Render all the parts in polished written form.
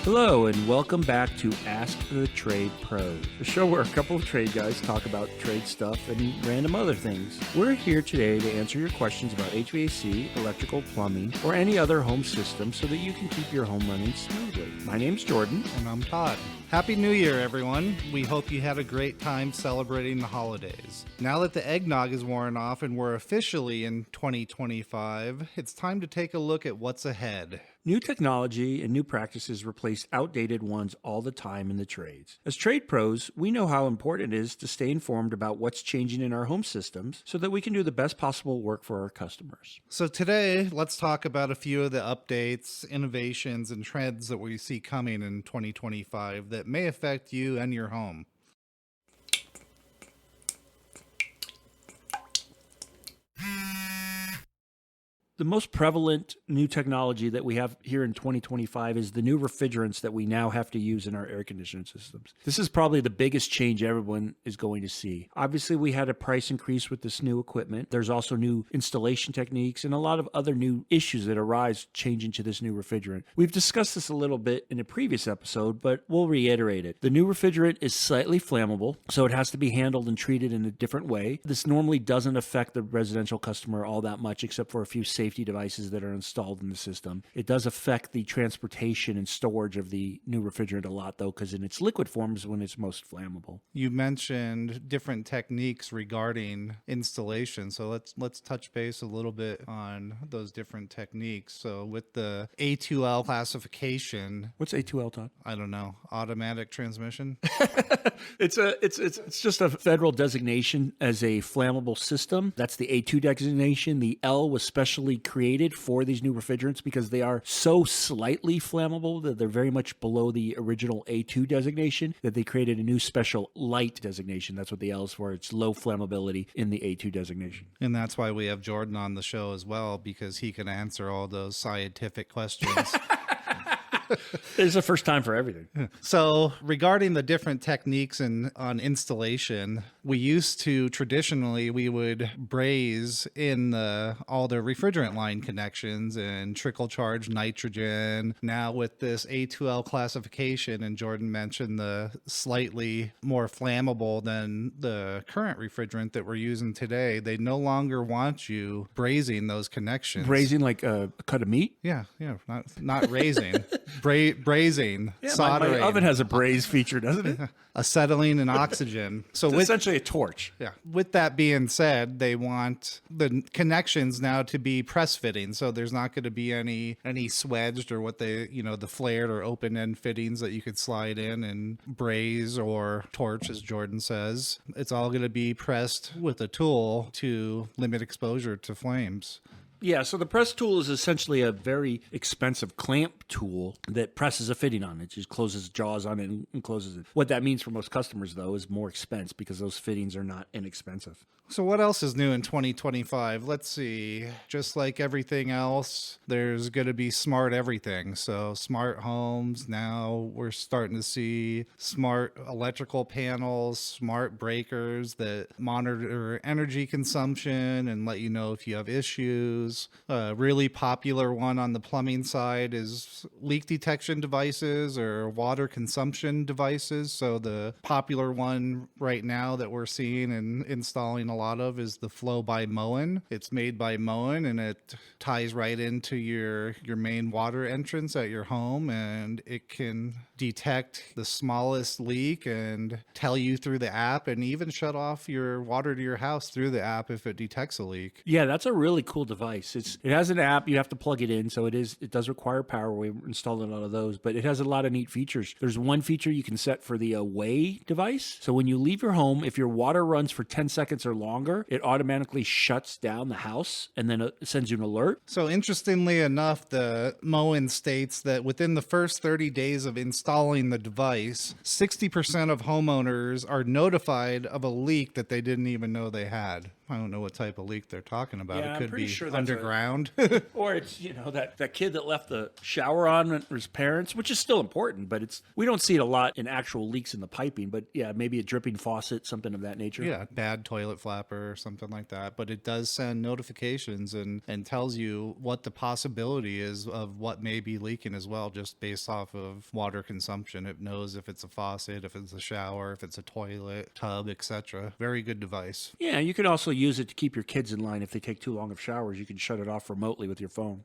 Hello, and welcome back to Ask the Trade Pros, the show where a couple of trade guys talk about trade stuff and random other things. We're here today to answer your questions about HVAC, electrical, plumbing, or any other home system so that you can keep your home running smoothly. My name's Jordan. And I'm Todd. Happy New Year, everyone. We hope you had a great time celebrating the holidays. Now that the eggnog is worn off and we're officially in 2025, it's time to take a look at what's ahead. New technology and new practices replace outdated ones all the time in the trades. As trade pros, we know how important it is to stay informed about what's changing in our home systems so that we can do the best possible work for our customers. So today, let's talk about a few of the updates, innovations, and trends that we see coming in 2025 that may affect you and your home. The most prevalent new technology that we have here in 2025 is the new refrigerants that we now have to use in our air conditioning systems. This is probably the biggest change everyone is going to see. Obviously, we had a price increase with this new equipment. There's also new installation techniques and a lot of other new issues that arise changing to this new refrigerant. We've discussed this a little bit in a previous episode, but we'll reiterate it. The new refrigerant is slightly flammable, so it has to be handled and treated in a different way. This normally doesn't affect the residential customer all that much, except for a few safety devices that are installed in the system. It does affect the transportation and storage of the new refrigerant a lot, though, because in its liquid form is when it's most flammable. You mentioned different techniques regarding installation, so let's touch base a little bit on those different techniques. So with the A2L classification, What's A2L, Todd? I don't know, automatic transmission. It's just a federal designation as a flammable system. That's the A2 designation. The L was specially created for these new refrigerants because they are so slightly flammable that they're very much below the original A2 designation that they created a new special light designation. That's what the L is for. It's low flammability in the A2 designation. And that's why we have Jordan on the show as well, because he can answer all those scientific questions. There's a first time for everything. So regarding the different techniques on installation, we used to traditionally, we would braze in all the refrigerant line connections and trickle charge nitrogen. Now with this A2L classification, and Jordan mentioned the slightly more flammable than the current refrigerant that we're using today, they no longer want you brazing those connections. Brazing like a cut of meat? Yeah, not raising. Brazing, soldering. My oven has a braze feature, doesn't it? Acetylene and oxygen. So It's essentially a torch. Yeah. With that being said, they want the connections now to be press fitting. So there's not going to be any swedged or what the flared or open end fittings that you could slide in and braze or torch, as Jordan says. It's all going to be pressed with a tool to limit exposure to flames. Yeah, so the press tool is essentially a very expensive clamp tool that presses a fitting on it. Just closes jaws on it and closes it. What that means for most customers, though, is more expense because those fittings are not inexpensive. So what else is new in 2025? Let's see. Just like everything else, there's going to be smart everything. So smart homes. Now we're starting to see smart electrical panels, smart breakers that monitor energy consumption and let you know if you have issues. A really popular one on the plumbing side is leak detection devices or water consumption devices. So the popular one right now that we're seeing and installing a lot of is the Flow by Moen. It's made by Moen and it ties right into your main water entrance at your home, and it can detect the smallest leak and tell you through the app, and even shut off your water to your house through the app if it detects a leak. Yeah, that's a really cool device. It has an app. You have to plug it in, so it does require power. We installed a lot of those, but it has a lot of neat features. There's one feature you can set for the away device. So when you leave your home, if your water runs for 10 seconds or longer, it automatically shuts down the house and then it sends you an alert. So interestingly enough, the Moen states that within the first 30 days of installing the device, 60% of homeowners are notified of a leak that they didn't even know they had. I don't know what type of leak they're talking about. Yeah, It I'm could pretty be sure that's underground. Or it's, that kid that left the shower on with his parents, which is still important, but we don't see it a lot in actual leaks in the piping. But yeah, maybe a dripping faucet, something of that nature. Yeah, bad toilet flapper or something like that. But it does send notifications and tells you what the possibility is of what may be leaking as well, just based off of water consumption. It knows if it's a faucet, if it's a shower, if it's a toilet, tub, etc. Very good device. Yeah, you can also use it to keep your kids in line if they take too long of showers. You can shut it off remotely with your phone.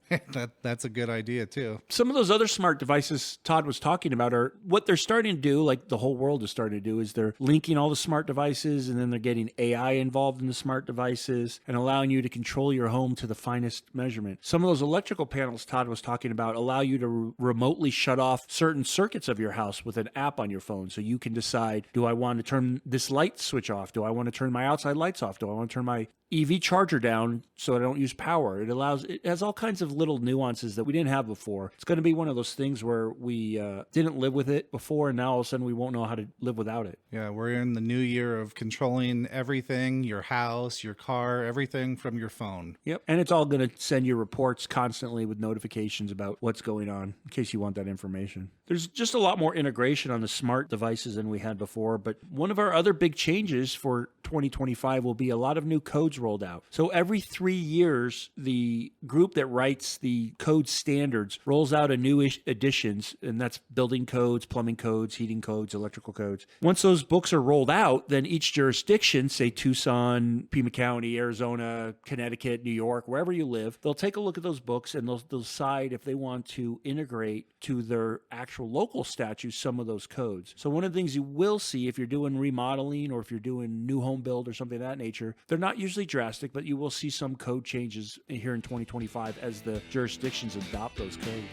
That's a good idea too. Some of those other smart devices Todd was talking about are what they're starting to do, like the whole world is starting to do, is they're linking all the smart devices and then they're getting AI involved in the smart devices and allowing you to control your home to the finest measurement. Some of those electrical panels Todd was talking about allow you to remotely shut off certain circuits of your house with an app on your phone. So you can decide, do I want to turn this light switch off? Do I want to turn my outside lights off? Do I want to turn my EV charger down so I don't use power? It has all kinds of little nuances that we didn't have before. It's going to be one of those things where we didn't live with it before, and now all of a sudden we won't know how to live without it. Yeah, we're in the new year of controlling everything, your house, your car, everything from your phone. Yep. And it's all going to send you reports constantly with notifications about what's going on in case you want that information. There's just a lot more integration on the smart devices than we had before, but one of our other big changes for 2025 will be a lot of new codes rolled out. So every 3 years, the group that writes the code standards rolls out a new editions, and that's building codes, plumbing codes, heating codes, electrical codes. Once those books are rolled out, then each jurisdiction, say Tucson, Pima County, Arizona, Connecticut, New York, wherever you live, they'll take a look at those books and they'll decide if they want to integrate to their actual local statutes some of those codes. So one of the things you will see if you're doing remodeling or if you're doing new home build or something of that nature, they're not usually drastic, but you will see some code changes here in 2025 as the jurisdictions adopt those codes.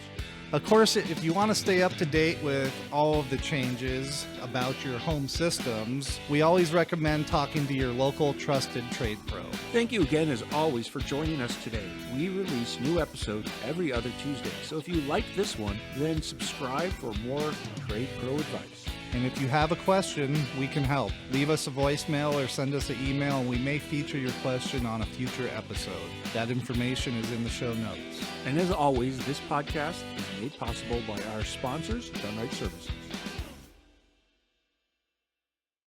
Of course, if you want to stay up to date with all of the changes about your home systems, we always recommend talking to your local trusted trade pro. Thank you again, as always, for joining us today. We release new episodes every other Tuesday, so if you like this one, then subscribe for more trade pro advice. And if you have a question, we can help. Leave us a voicemail or send us an email, and we may feature your question on a future episode. That information is in the show notes. And as always, this podcast is made possible by our sponsors, Dunright Services.